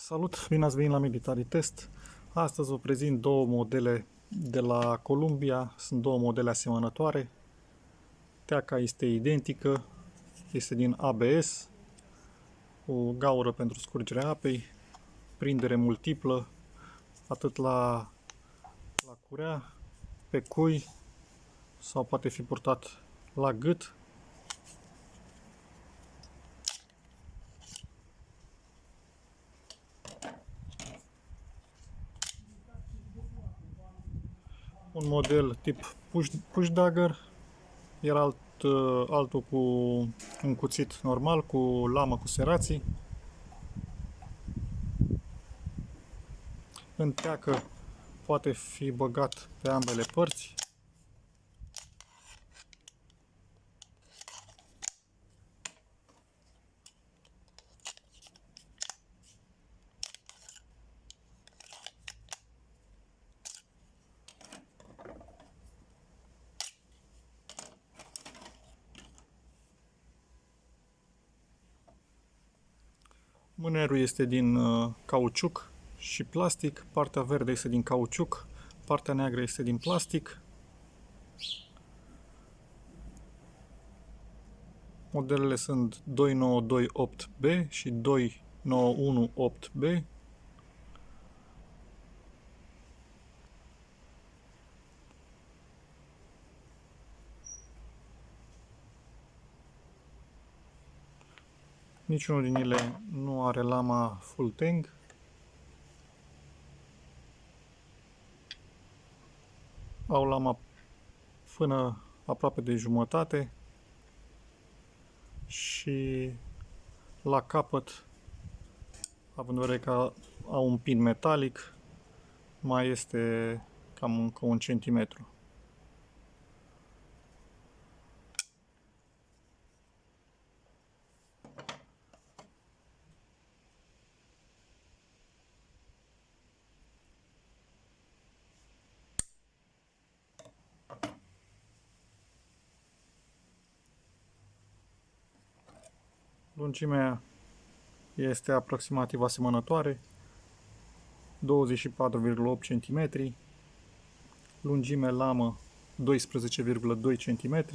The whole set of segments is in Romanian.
Salut, bine ați venit la Military Test. Astăzi vă prezint două modele de la Columbia. Sunt două modele asemănătoare. Teaca este identică, este din ABS, o gaură pentru scurgerea apei, prindere multiplă, atât la curea, pe cui sau poate fi purtat la gât. Un model tip push dagger, iar altul cu un cuțit normal, cu lamă cu serații. În teacă poate fi băgat pe ambele părți. Mânerul este din cauciuc și plastic, partea verde este din cauciuc, partea neagră este din plastic. Modelele sunt 2928B și 2918B. Niciunul din ele nu are lama full tang. Au lama până aproape de jumătate și la capăt, având în vedere că au un pin metalic, mai este cam încă 1 centimetru. Lungimea este aproximativ asemănătoare, 24,8 cm, lungime lamă 12,2 cm,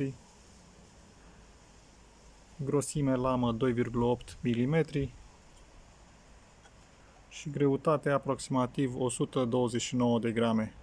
grosime lamă 2,8 mm și greutate aproximativ 129 de grame.